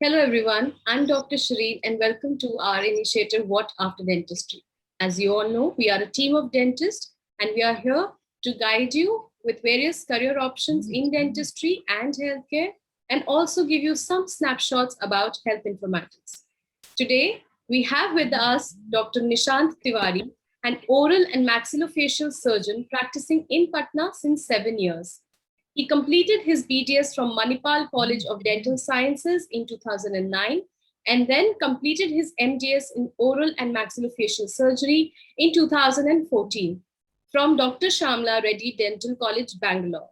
Hello everyone, I'm Dr. Shireen and welcome to our initiative What After Dentistry. As you all know, we are a team of dentists and we are here to guide you with various career options in dentistry and healthcare and also give you some snapshots about health informatics. Today, we have with us Dr. Nishant Tewari, an oral and maxillofacial surgeon practicing in Patna since 7 years. He completed his BDS from Manipal College of Dental Sciences in 2009 and then completed his MDS in oral and maxillofacial surgery in 2014 from Dr. Shamla Reddy Dental College, Bangalore.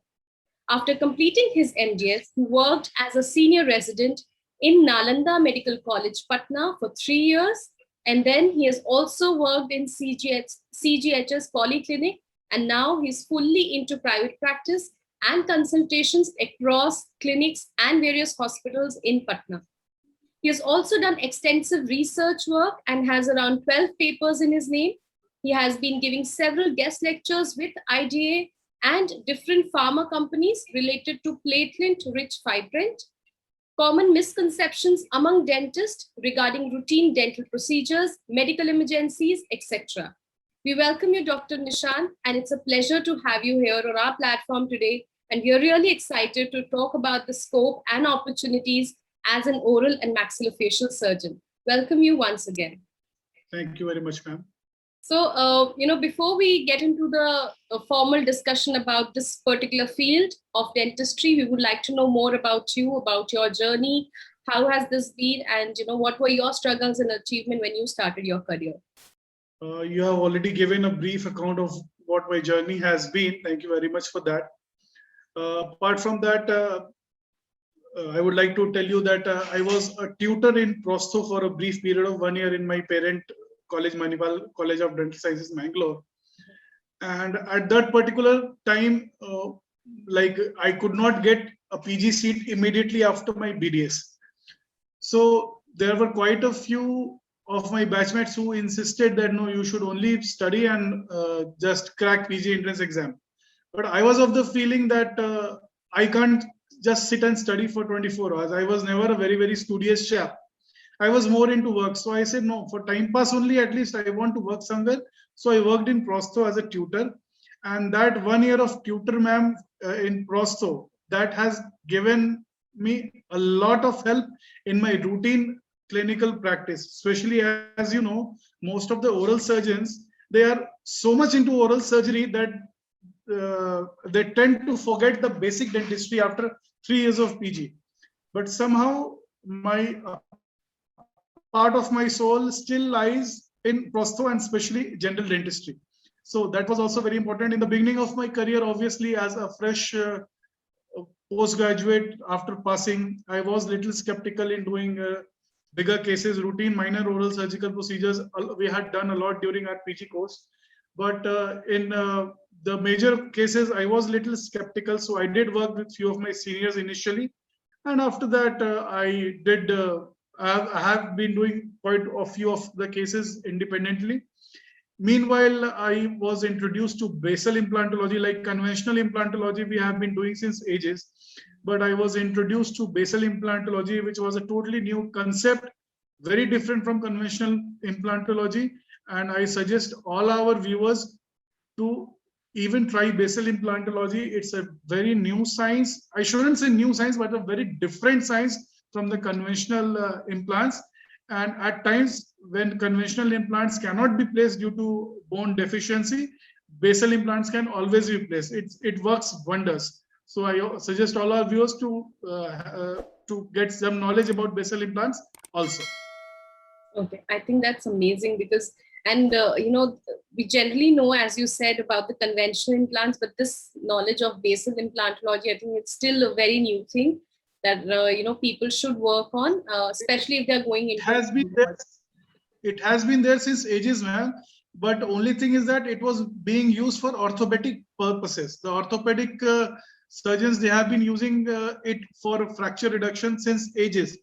After completing his MDS, he worked as a senior resident in Nalanda Medical College, Patna for 3 years. And then he has also worked in ECHS Polyclinic, and now he's fully into private practice and consultations across clinics and various hospitals in Patna. He has also done extensive research work and has around 12 papers in his name. He has been giving several guest lectures with IDA and different pharma companies related to Platelet Rich Fibrant, common misconceptions among dentists regarding routine dental procedures, medical emergencies, etc. We welcome you, Dr. Nishant, and it's a pleasure to have you here on our platform today. And we are really excited to talk about the scope and opportunities as an oral and maxillofacial surgeon. Welcome you once again. Thank you very much, ma'am. So, before we get into the formal discussion about this particular field of dentistry, we would like to know more about you, about your journey. How has this been? And, what were your struggles and achievement when you started your career? You have already given a brief account of what my journey has been. Thank you very much for that. Apart from that, I would like to tell you that I was a tutor in Prostho for a brief period of 1 year in my parent college, Manipal College of Dental Sciences, Bangalore. And at that particular time, I could not get a PG seat immediately after my BDS. So there were quite a few of my batchmates who insisted that no, you should only study and just crack PG entrance exam. But I was of the feeling that I can't just sit and study for 24 hours. I was never a very, very studious chap. I was more into work. So I said, no, for time pass only, at least I want to work somewhere. So I worked in Prostho as a tutor. And that 1 year of tutor, ma'am, in Prostho, that has given me a lot of help in my routine clinical practice, especially as you know, most of the oral surgeons, they are so much into oral surgery that they tend to forget the basic dentistry after 3 years of PG. But somehow my part of my soul still lies in Prostho and especially general dentistry. So that was also very important. In the beginning of my career, obviously, as a fresh postgraduate after passing, I was little skeptical in doing bigger cases, routine minor oral surgical procedures. We had done a lot during our PG course. But in the major cases, I was little skeptical. So I did work with few of my seniors initially. And after that, I have been doing quite a few of the cases independently. Meanwhile, I was introduced to basal implantology, like conventional implantology we have been doing since ages. But I was introduced to basal implantology, which was a totally new concept, very different from conventional implantology. And I suggest all our viewers to even try basal implantology. It's a very new science. I shouldn't say new science, but a very different science from the conventional implants. And at times when conventional implants cannot be placed due to bone deficiency, basal implants can always be placed. It works wonders. So I suggest all our viewers to get some knowledge about basal implants also. Okay, I think that's amazing because, we generally know, as you said, about the conventional implants, but this knowledge of basal implantology, I think it's still a very new thing that, people should work on, especially if they're going into. It has been there since ages, ma'am. But only thing is that it was being used for orthopedic purposes. The orthopedic surgeons, they have been using it for fracture reduction since ages.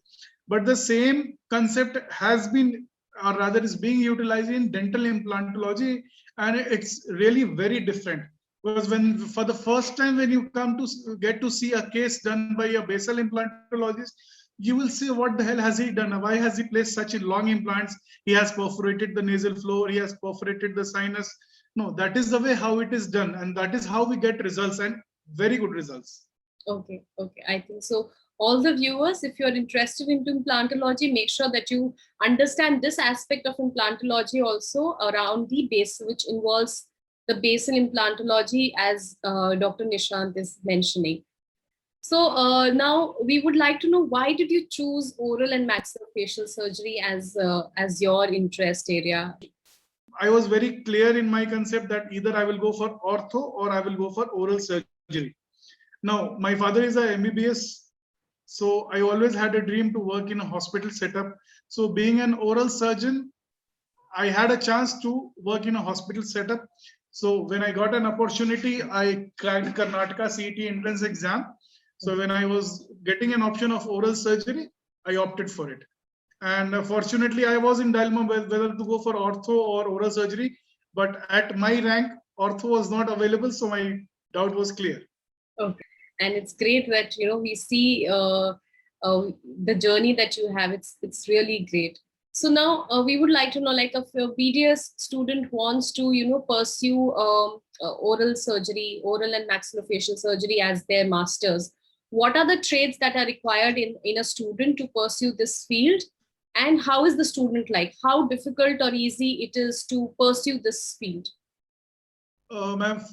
But the same concept has been, or rather is being utilized in dental implantology, and it's really very different. Because when for the first time when you come to get to see a case done by a basal implantologist, you will say, what the hell has he done? Why has he placed such long implants? He has perforated the nasal floor, he has perforated the sinus. No, that is the way how it is done, and that is how we get results, and very good results. Okay, okay. I think so. All the viewers, if you're interested into implantology, make sure that you understand this aspect of implantology also around the base, which involves the basal implantology, as Dr. Nishant is mentioning. So now we would like to know, why did you choose oral and maxillofacial surgery as your interest area? I was very clear in my concept that either I will go for ortho or I will go for oral surgery. Now, my father is a MBBS, so I always had a dream to work in a hospital setup. So being an oral surgeon, I had a chance to work in a hospital setup. So when I got an opportunity, I cracked Karnataka CET entrance exam. So when I was getting an option of oral surgery, I opted for it. And fortunately, I was in dilemma whether to go for ortho or oral surgery. But at my rank, ortho was not available, so my doubt was clear. Okay. And it's great that we see the journey that you have. It's really great. So now we would like to know, like, if a BDS student wants to pursue oral surgery, oral and maxillofacial surgery as their masters, what are the traits that are required in a student to pursue this field? And how is the student like? How difficult or easy it is to pursue this field? Ma'am,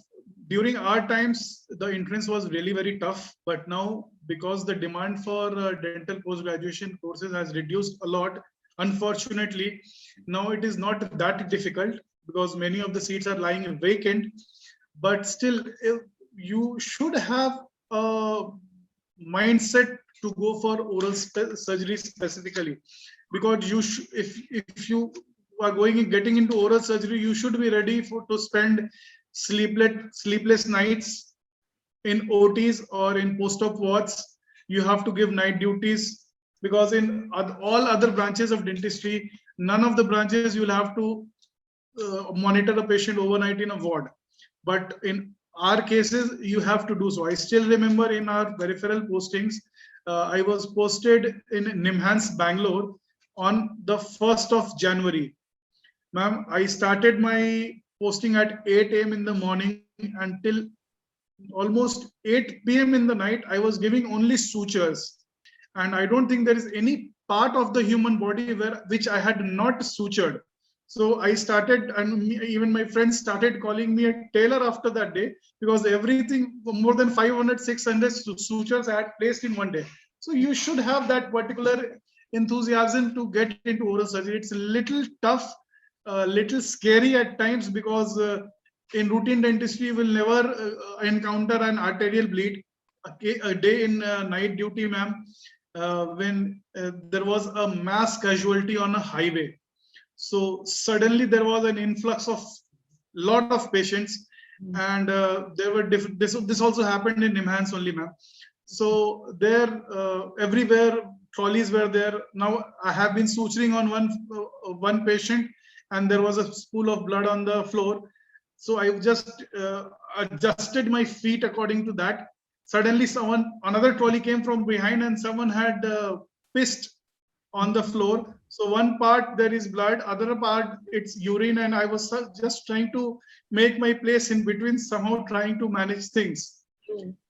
during our times, the entrance was really very tough. But now, because the demand for dental post-graduation courses has reduced a lot, unfortunately, now it is not that difficult because many of the seats are lying vacant. But still, you should have a mindset to go for oral surgery specifically, because if you are going and getting into oral surgery, you should be ready to spend sleepless nights in OTs or in post-op wards. You have to give night duties, because in all other branches of dentistry, none of the branches you'll have to monitor a patient overnight in a ward. But in our cases, you have to do so. I still remember in our peripheral postings, I was posted in Nimhans, Bangalore on the 1st of January. Ma'am, I started my posting at 8 a.m. in the morning until almost 8 p.m. in the night. I was giving only sutures. And I don't think there is any part of the human body which I had not sutured. So I started, and even my friends started calling me a tailor after that day, because everything, more than 500, 600 sutures I had placed in one day. So you should have that particular enthusiasm to get into oral surgery. It's a little tough, a little scary at times, because in routine dentistry, you will never encounter an arterial bleed. A day in night duty, ma'am, when there was a mass casualty on a highway. So suddenly there was an influx of lot of patients, and there were this also happened in Nimhans only, ma'am. So there, everywhere trolleys were there. Now I have been suturing on one patient, and there was a spool of blood on the floor. So I just adjusted my feet according to that. Suddenly another trolley came from behind, and someone had pissed on the floor. So one part there is blood, other part it's urine, and I was just trying to make my place in between, somehow trying to manage things.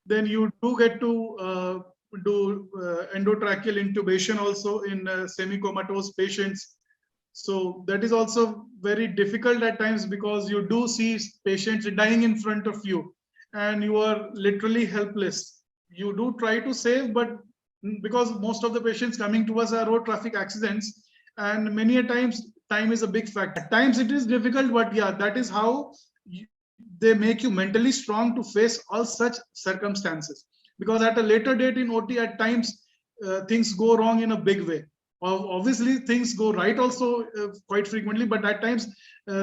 Then you do get to do endotracheal intubation also in semi-comatose patients. So that is also very difficult at times, because you do see patients dying in front of you and you are literally helpless. You do try to save, but because most of the patients coming to us are road traffic accidents, and many a times time is a big factor. At times it is difficult, but yeah, that is how they make you mentally strong to face all such circumstances. Because at a later date in OT, at times things go wrong in a big way. Obviously things go right also quite frequently, but at times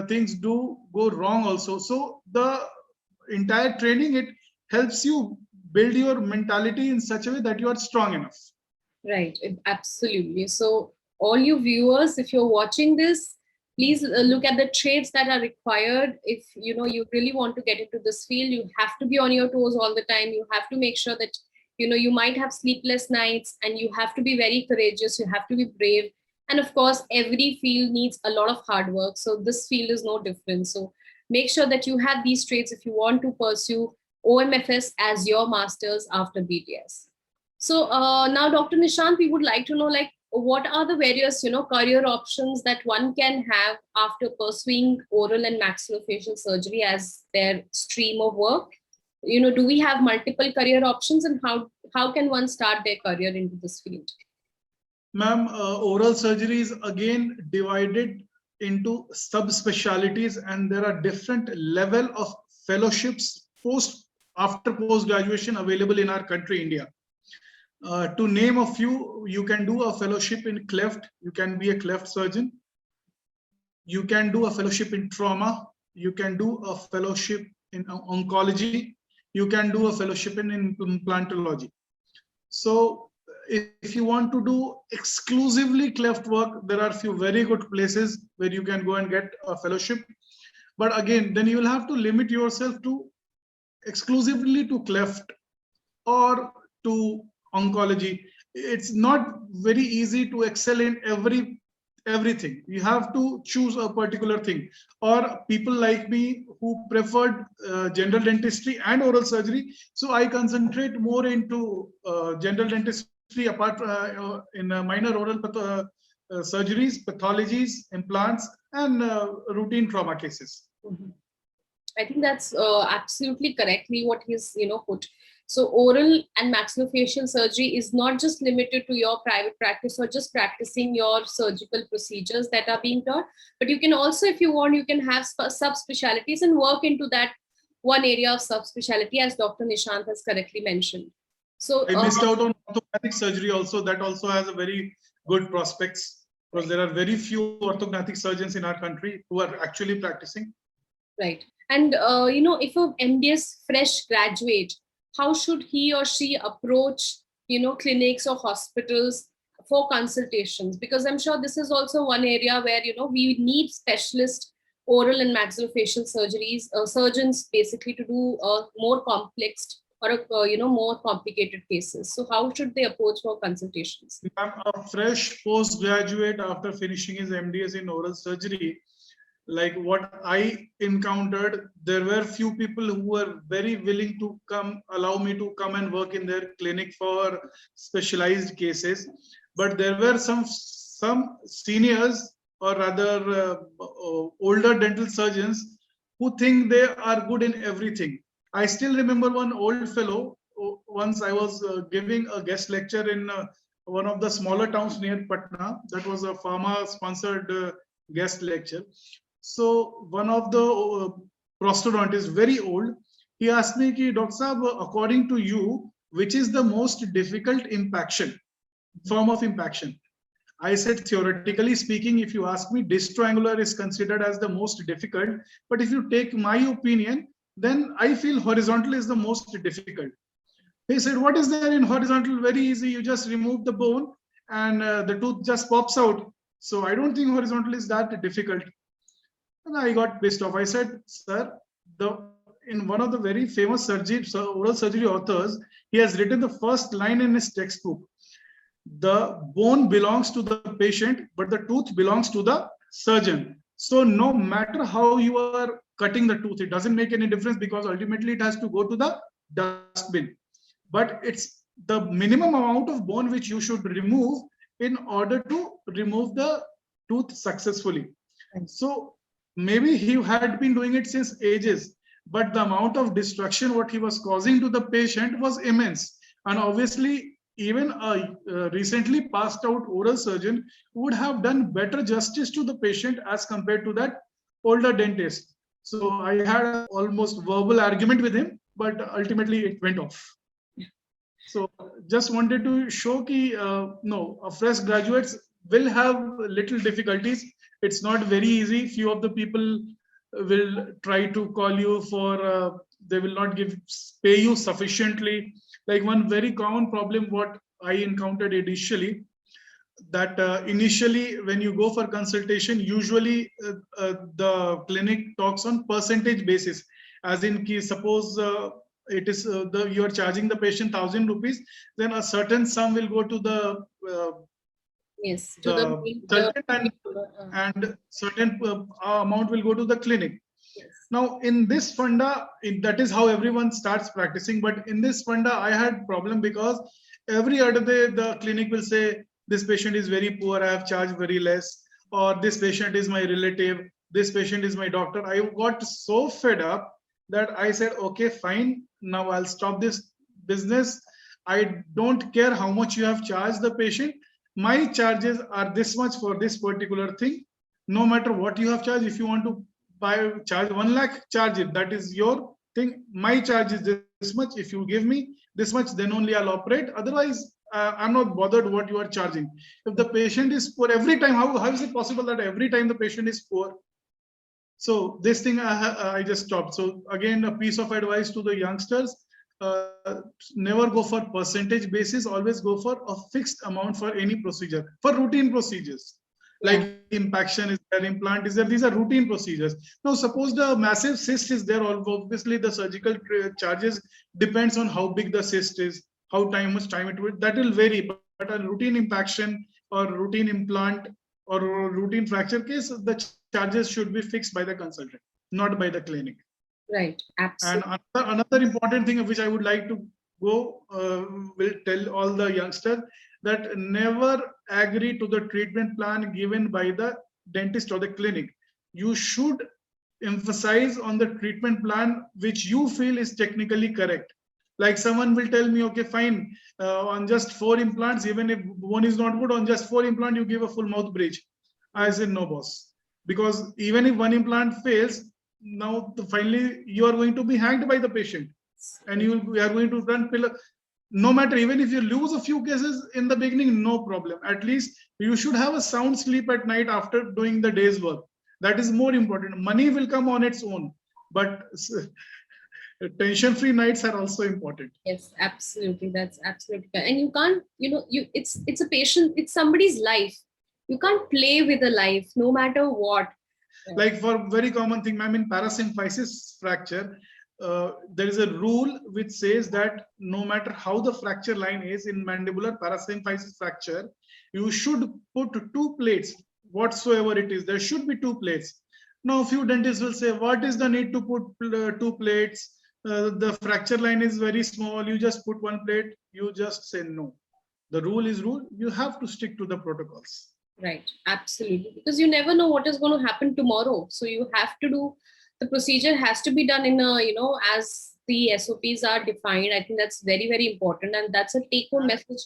things do go wrong also. So the entire training, it helps you build your mentality in such a way that you are strong enough. Right, absolutely. So all you viewers, if you're watching this, please look at the traits that are required. If you really want to get into this field, you have to be on your toes all the time. You have to make sure that You might have sleepless nights, and you have to be very courageous. You have to be brave. And of course, every field needs a lot of hard work. So this field is no different. So make sure that you have these traits if you want to pursue OMFS as your master's after BDS. So now, Dr. Nishant, we would like to know, like, what are the various, career options that one can have after pursuing oral and maxillofacial surgery as their stream of work? Do we have multiple career options, and how can one start their career into this field? Ma'am, oral surgery is again divided into subspecialties, and there are different level of fellowships after post graduation available in our country, India. To name a few, you can do a fellowship in cleft. You can be a cleft surgeon. You can do a fellowship in trauma. You can do a fellowship in oncology. You can do a fellowship in implantology. So if you want to do exclusively cleft work, there are a few very good places where you can go and get a fellowship. But again, then you will have to limit yourself to exclusively to cleft or to oncology. It's not very easy to excel in everything. You have to choose a particular thing. Or people like me who preferred general dentistry and oral surgery, so I concentrate more into general dentistry apart in minor oral surgeries, pathologies, implants, and routine trauma cases. Mm-hmm. I think that's absolutely correctly what he's put. So oral and maxillofacial surgery is not just limited to your private practice or just practicing your surgical procedures that are being taught, but you can also, if you want, you can have subspecialties and work into that one area of subspecialty, as Dr. Nishant has correctly mentioned. So I missed out on orthognathic surgery also. That also has a very good prospects, because there are very few orthognathic surgeons in our country who are actually practicing. Right. And, if a MDS fresh graduate, how should he or she approach, clinics or hospitals for consultations? Because I'm sure this is also one area where, we need specialist oral and maxillofacial surgeries, surgeons basically, to do more complex or, more complicated cases. So how should they approach for consultations? A fresh postgraduate after finishing his MDS in oral surgery, like what I encountered, there were few people who were very willing to allow me to come and work in their clinic for specialized cases. But there were some seniors, or rather older dental surgeons, who think they are good in everything. I still remember one old fellow. Once I was giving a guest lecture in one of the smaller towns near Patna. That was a pharma sponsored guest lecture. So one of the prosthodontists, very old, he asked me, Dr. Saab, according to you, which is the most difficult form of impaction? I said, theoretically speaking, if you ask me, disc triangular is considered as the most difficult. But if you take my opinion, then I feel horizontal is the most difficult. He said, what is there in horizontal? Very easy. You just remove the bone and the tooth just pops out. So I don't think horizontal is that difficult. And I got pissed off. I said, sir, in one of the very famous oral surgery authors, he has written the first line in his textbook. The bone belongs to the patient, but the tooth belongs to the surgeon. So no matter how you are cutting the tooth, it doesn't make any difference, because ultimately it has to go to the dustbin. But it's the minimum amount of bone which you should remove in order to remove the tooth successfully. So maybe he had been doing it since ages, but the amount of destruction what he was causing to the patient was immense. And obviously, even a recently passed out oral surgeon would have done better justice to the patient as compared to that older dentist. So I had an almost verbal argument with him, but ultimately it went off. So just wanted to show that no, fresh graduates will have little difficulties. It's not very easy. Few of the people will try to call you for, they will not pay you sufficiently. Like one very common problem what I encountered initially, that initially when you go for consultation, usually the clinic talks on percentage basis, as in suppose it is you are charging the patient 1,000 rupees, then a certain sum will go to the yes, to the consultant, and certain amount will go to the clinic. yes. Now, in this funda, that is how everyone starts practicing. But in this funda, I had problem because every other day the clinic will say, this patient is very poor, I have charged very less, or this patient is my relative, this patient is my doctor. I got so fed up that I said, okay, fine, now I'll stop this business. I don't care how much you have charged the patient. My charges are this much for this particular thing. No matter what you have charged, if you want to charge 1 lakh, charge it. That is your thing. My charge is this much. If you give me this much, then only I'll operate. Otherwise, I'm not bothered what you are charging. If the patient is poor every time, how is it possible that every time the patient is poor? So this thing I just stopped. So again, a piece of advice to the youngsters: never go for percentage basis. Always go for a fixed amount for any procedure, for routine procedures. Like impaction is there, implant is there. These are routine procedures. Now, suppose the massive cyst is there. Obviously, the surgical charges depends on how big the cyst is, how much time it will. That will vary. But a routine impaction or routine implant or routine fracture case, the charges should be fixed by the consultant, not by the clinic. Right. Absolutely. And another important thing which I would like to will tell all the youngsters, that never agree to the treatment plan given by the dentist or the clinic. You should emphasize on the treatment plan which you feel is technically correct. Like someone will tell me, okay, fine, on just 4 implants, even if one is not good, on just 4 implants, you give a full mouth bridge. I said, no, boss. Because even if 1 implant fails, now finally you are going to be hanged by the patient. And you are going to run pillar. No matter, even if you lose a few cases in the beginning, no problem. At least you should have a sound sleep at night after doing the day's work. That is more important. Money will come on its own, but tension-free nights are also important. Yes, absolutely. That's absolutely correct. And you can't, it's a patient, it's somebody's life. You can't play with a life, no matter what. Like for very common thing, ma'am, in parasymphysis fracture, there is a rule which says that no matter how the fracture line is in mandibular parasymphysis fracture, you should put 2 plates, whatsoever it is. There should be 2 plates. Now, a few dentists will say, what is the need to put 2 plates? The fracture line is very small. You just put 1 plate. You just say no. The rule is rule. You have to stick to the protocols. Right. Absolutely. Because you never know what is going to happen tomorrow. So you have to do, the procedure has to be done in a, as the SOPs are defined. I think that's very, very important. And that's a take-home message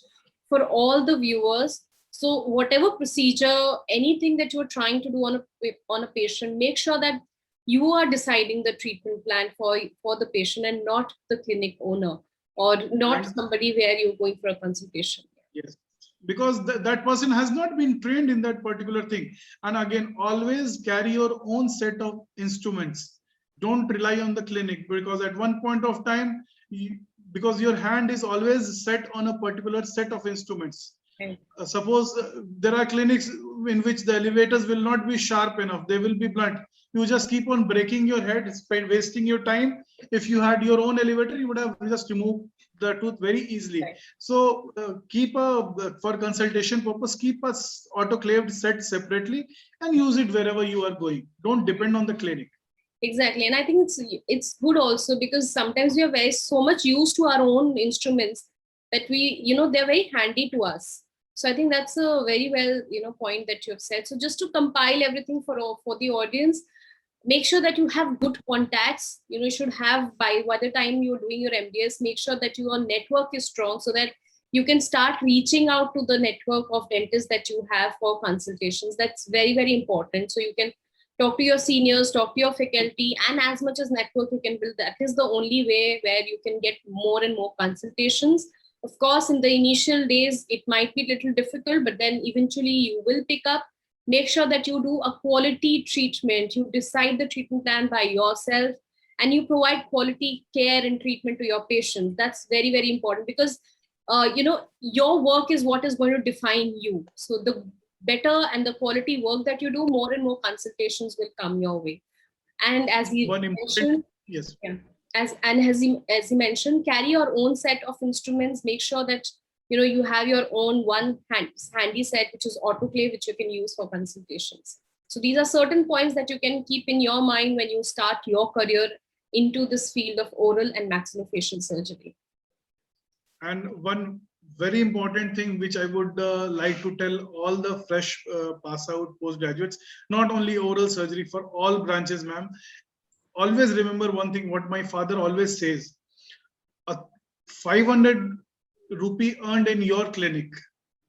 for all the viewers. So whatever procedure, anything that you're trying to do on a patient, make sure that you are deciding the treatment plan for the patient and not the clinic owner or not somebody where you're going for a consultation. Yes. Because that person has not been trained in that particular thing. And again, always carry your own set of instruments. Don't rely on the clinic, because at one point of time, because your hand is always set on a particular set of instruments. Okay. Suppose there are clinics in which the elevators will not be sharp enough. They will be blunt. You just keep on breaking your head, wasting your time. If you had your own elevator, you would have just removed the tooth very easily. Right. So for consultation purpose, keep a autoclaved set separately and use it wherever you are going. Don't depend on the clinic. Exactly. And I think it's good also, because sometimes we are so much used to our own instruments that they're very handy to us. So I think that's a very well, point that you have said. So just to compile everything for the audience, make sure that you have good contacts. You should have, by the time you're doing your MDS, make sure that your network is strong so that you can start reaching out to the network of dentists that you have for consultations. That's very, very important. So you can talk to your seniors, talk to your faculty, and as much as network you can build, that is the only way where you can get more and more consultations. Of course, in the initial days, it might be a little difficult, but then eventually you will pick up. Make sure that you do a quality treatment. You decide the treatment plan by yourself, and you provide quality care and treatment to your patients. That's very, very important, because, your work is what is going to define you. So the better and the quality work that you do, more and more consultations will come your way. And as you mentioned, yes. Yeah. As he mentioned, carry your own set of instruments. Make sure that you have your own handy set, which is autoclave, which you can use for consultations. So these are certain points that you can keep in your mind when you start your career into this field of oral and maxillofacial surgery. And one very important thing which I would like to tell all the fresh pass out postgraduates, not only oral surgery, for all branches, ma'am. Always remember one thing, what my father always says: a 500 rupee earned in your clinic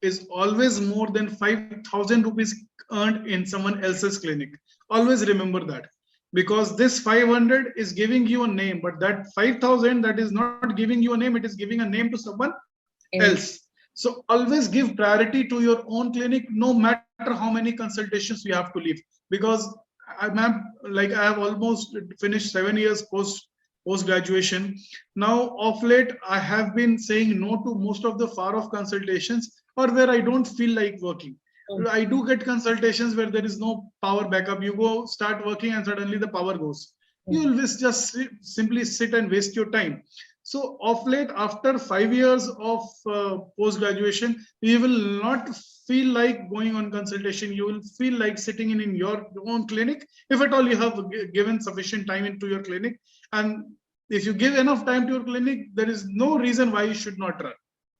is always more than 5,000 rupees earned in someone else's clinic. Always remember that, because this 500 is giving you a name, but that 5,000, that is not giving you a name, it is giving a name to someone else. So always give priority to your own clinic, no matter how many consultations you have to leave. Because ma'am, like I have almost finished 7 years post graduation. Now of late I have been saying no to most of the far off consultations, or where I don't feel like working. I do get consultations where there is no power backup. You go start working and suddenly the power goes. You will just simply sit and waste your time. So of late, after 5 years of post graduation, you will not feel like going on consultation. You will feel like sitting in your own clinic, if at all you have given sufficient time into your clinic. And if you give enough time to your clinic, there is no reason why you should not run.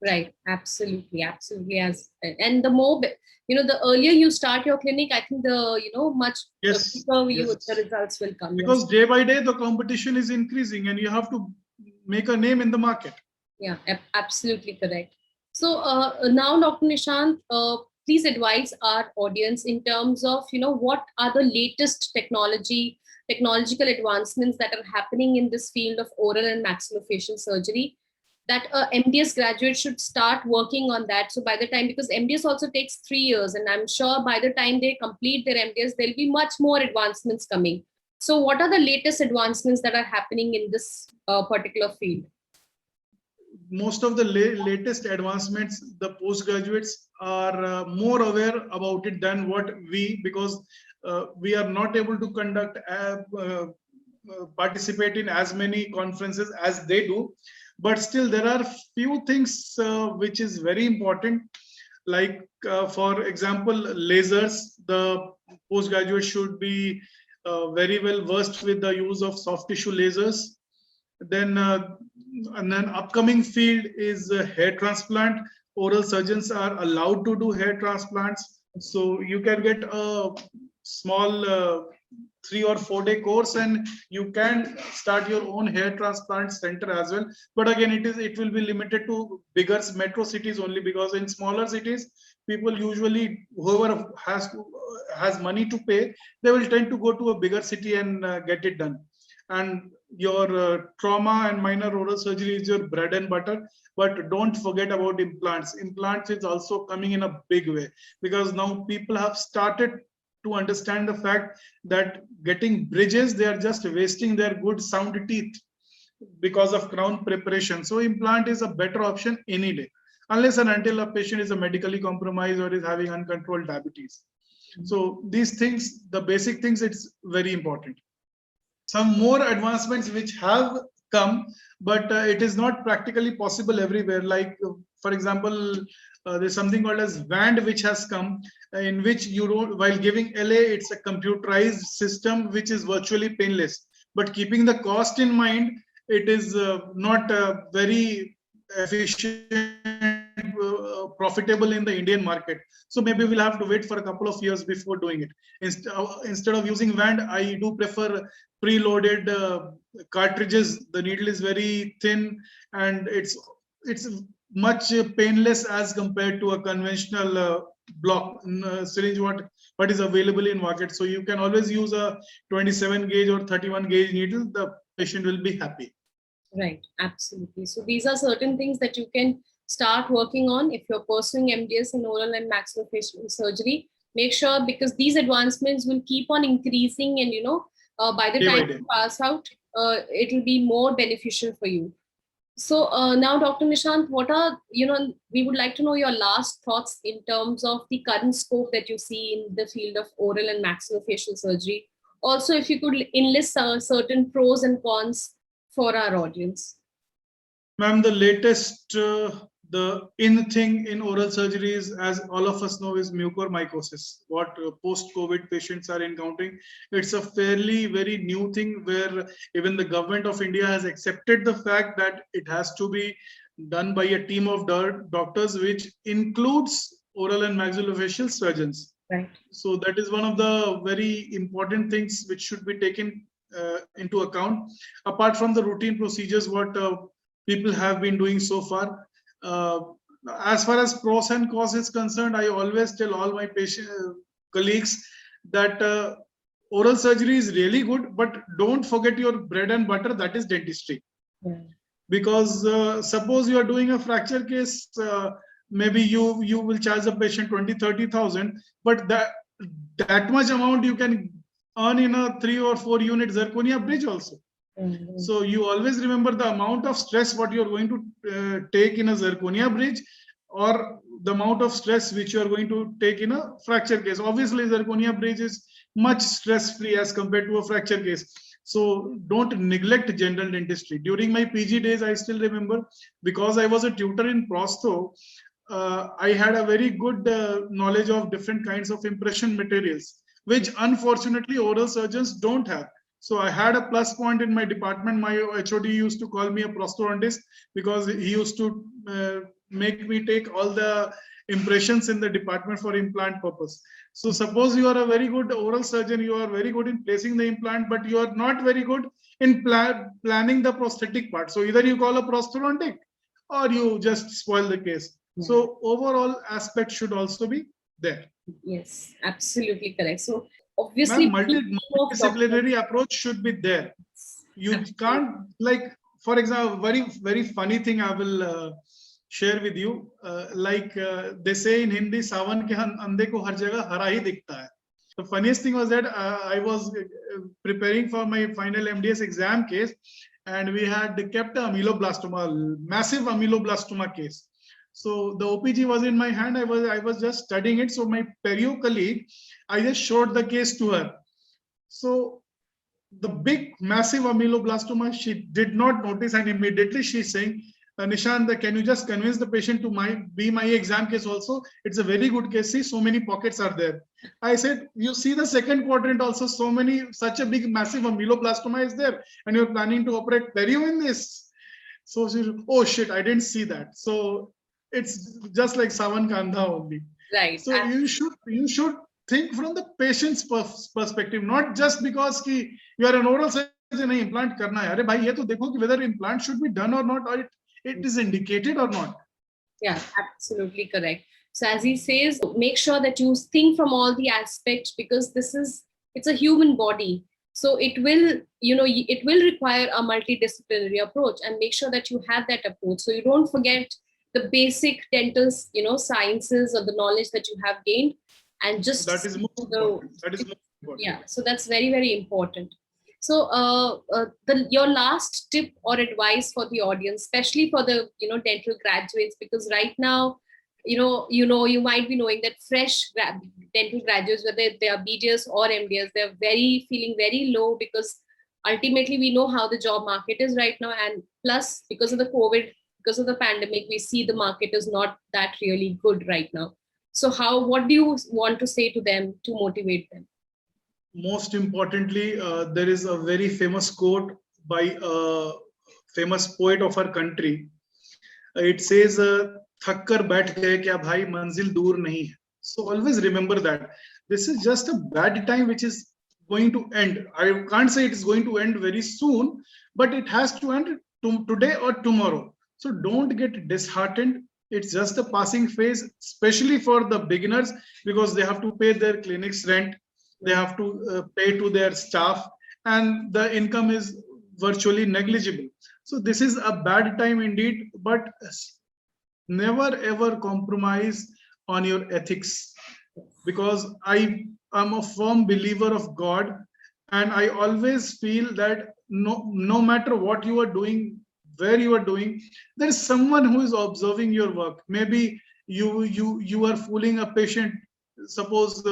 Right, absolutely. And the more, the earlier you start your clinic, I think the much quicker the results will come. Because day by day the competition is increasing, and you have to make a name in the market. Yeah, absolutely correct. So now, Dr. Nishant, please advise our audience in terms of what are the latest technological advancements that are happening in this field of oral and maxillofacial surgery, that MDS graduate should start working on that. So by the time, because MDS also takes 3 years, and I'm sure by the time they complete their MDS, there'll be much more advancements coming. So what are the latest advancements that are happening in this particular field? Most of the latest advancements, the postgraduates are more aware about it than what because we are not able to conduct participate in as many conferences as they do. But still, there are few things which is very important. Like, for example, lasers. The postgraduate should be very well versed with the use of soft tissue lasers. Then, and then upcoming field is hair transplant. Oral surgeons are allowed to do hair transplants. So you can get a small 3 or 4 day course, and you can start your own hair transplant center as well. But again, it will be limited to bigger metro cities only, because in smaller cities, people usually, whoever has money to pay, they will tend to go to a bigger city and get it done. And your trauma and minor oral surgery is your bread and butter. But don't forget about implants. Implants is also coming in a big way, because now people have started to understand the fact that getting bridges, they are just wasting their good sound teeth because of crown preparation. So implant is a better option any day, unless and until a patient is medically compromised or is having uncontrolled diabetes. So these things, the basic things, it's very important. Some more advancements which have come, but it is not practically possible everywhere. Like, for example, there's something called as WAND which has come, in which you don't, while giving LA, it's a computerized system which is virtually painless. But keeping the cost in mind, it is not very efficient, profitable in the Indian market. So maybe we'll have to wait for a couple of years before doing it. Instead of using WAND, I do prefer preloaded cartridges. The needle is very thin, and it's much painless as compared to a conventional block syringe what is available in market. So you can always use a 27 gauge or 31 gauge needle. The patient will be happy. Right, absolutely. So these are certain things that you can start working on if you're pursuing MDS in oral and maxillofacial surgery. Make sure, because these advancements will keep on increasing, and by the time you pass out, it will be more beneficial for you. So now, Dr. Nishant, what are, we would like to know your last thoughts in terms of the current scope that you see in the field of oral and maxillofacial surgery. Also, if you could enlist certain pros and cons for our audience? Ma'am, the latest, the in thing in oral surgeries, as all of us know, is mucormycosis. What post-COVID patients are encountering. It's a fairly very new thing where even the government of India has accepted the fact that it has to be done by a team of doctors, which includes oral and maxillofacial surgeons. Right. So that is one of the very important things which should be taken into account. Apart from the routine procedures, what people have been doing so far. As far as pros and cons is concerned, I always tell all my patient colleagues that oral surgery is really good, but don't forget your bread and butter, that is dentistry. Yeah. Because suppose you are doing a fracture case, maybe you will charge the patient 20,000-30,000, but that much amount you can earn in a 3 or 4 unit zirconia bridge also. Mm-hmm. So you always remember the amount of stress what you are going to take in a zirconia bridge, or the amount of stress which you are going to take in a fracture case. Obviously, zirconia bridge is much stress-free as compared to a fracture case. So don't neglect general dentistry. During my PG days, I still remember, because I was a tutor in prostho, I had a very good knowledge of different kinds of impression materials, which unfortunately oral surgeons don't have. So I had a plus point in my department. My HOD used to call me a prosthodontist because he used to make me take all the impressions in the department for implant purpose. So suppose you are a very good oral surgeon, you are very good in placing the implant, but you are not very good in planning the prosthetic part. So either you call a prosthodontic or you just spoil the case. Yeah. So overall aspect should also be there. Yes, absolutely correct. So obviously, multidisciplinary approach should be there. You can't, like, for example, very funny thing I will share with you. They say in Hindi, sawan ke andhe ko har jagah hara hi dikhta hai. The funniest thing was that I was preparing for my final MDS exam case, and we had kept a ameloblastoma, massive ameloblastoma case. So the OPG was in my hand. I was just studying it. So my perio colleague, I just showed the case to her. So the big, massive ameloblastoma, she did not notice, and immediately she's saying, Nishant, can you just convince the patient to be my exam case also? It's a very good case. See, so many pockets are there. I said, you see the second quadrant also, such a big, massive ameloblastoma is there, and you're planning to operate perio in this. So she said, oh shit, I didn't see that. So it's just like sawan ka andha only. Right. So you should think from the patient's perspective, not just because you are an oral surgeon, implant karna hai. Arey bhai, ye to dekho ki whether implant should be done or not, or it is indicated or not. Yeah, absolutely correct. So as he says, make sure that you think from all the aspects, because it's a human body. So it will require a multidisciplinary approach, and make sure that you have that approach. So you don't forget the basic dental, sciences or the knowledge that you have gained, and just that is most important. Yeah, so that's very, very important. So your last tip or advice for the audience, especially for the dental graduates, because right now you might be knowing that fresh dental graduates, whether they are BDS or MDS, they're feeling very low, because ultimately we know how the job market is right now, and plus because of the COVID, because of the pandemic, we see the market is not that really good right now. So what do you want to say to them to motivate them? Most importantly, there is a very famous quote by a famous poet of our country. It says, "Thak kar baith gaye kya bhai, manzil dur nahi hai." So always remember that this is just a bad time which is going to end. I can't say it is going to end very soon, but it has to end today or tomorrow. So don't get disheartened. It's just a passing phase, especially for the beginners, because they have to pay their clinic's rent. They have to pay to their staff, and the income is virtually negligible. So this is a bad time indeed, but never ever compromise on your ethics, because I am a firm believer of God, and I always feel that no matter what you are doing, where you are doing, there is someone who is observing your work. Maybe you are fooling a patient. Suppose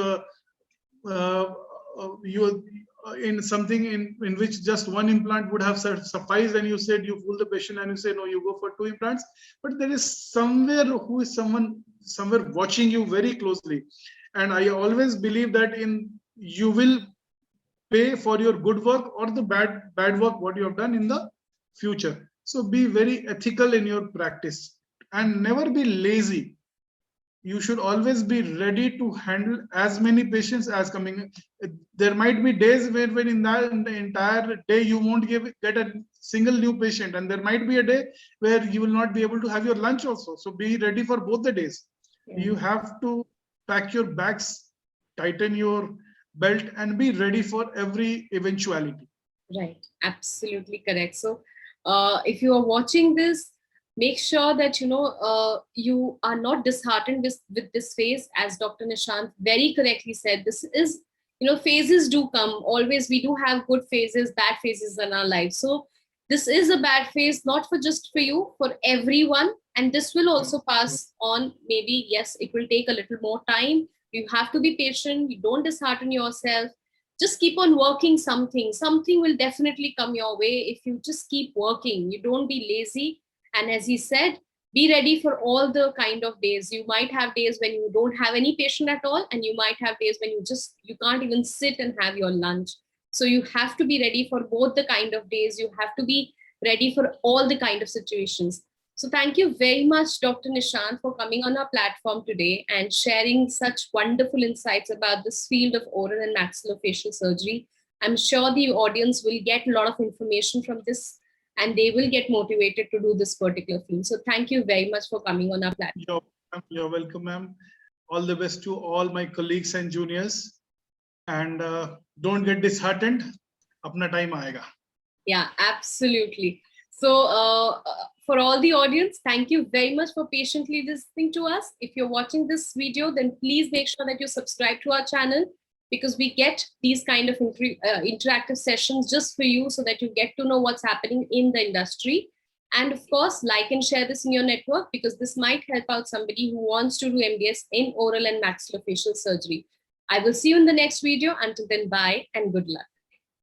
in something in which just one implant would have sufficed, and you said you fool the patient and you say no, you go for 2 implants. But there is someone somewhere watching you very closely, and I always believe that you will pay for your good work or the bad work what you have done in the future. So be very ethical in your practice and never be lazy. You should always be ready to handle as many patients as coming. There might be days when in the entire day you won't get a single new patient, and there might be a day where you will not be able to have your lunch also. So be ready for both the days. Yeah. You have to pack your bags, tighten your belt, and be ready for every eventuality. Right, absolutely correct. So if you are watching this, make sure that you are not disheartened with this phase. As Dr. Nishant very correctly said, this is, phases do come. Always we do have good phases, bad phases in our life. So this is a bad phase, not for just for you, for everyone. And this will also pass on. Maybe, yes, it will take a little more time. You have to be patient. You don't dishearten yourself. Just keep on working something. Something will definitely come your way if you just keep working. You don't be lazy. And as he said, be ready for all the kind of days. You might have days when you don't have any patient at all, and you might have days when you can't even sit and have your lunch. So you have to be ready for both the kind of days. You have to be ready for all the kind of situations. So thank you very much, Dr. Nishant, for coming on our platform today and sharing such wonderful insights about this field of oral and maxillofacial surgery. I'm sure the audience will get a lot of information from this, and they will get motivated to do this particular field. So thank you very much for coming on our platform. You're welcome, ma'am. All the best to all my colleagues and juniors. And don't get disheartened. Apna time aayega. Yeah, absolutely. So for all the audience, thank you very much for patiently listening to us. If you're watching this video, then please make sure that you subscribe to our channel, because we get these kind of interactive sessions just for you, so that you get to know what's happening in the industry. And of course, like and share this in your network, because this might help out somebody who wants to do MDS in oral and maxillofacial surgery. I will see you in the next video. Until then, bye and good luck.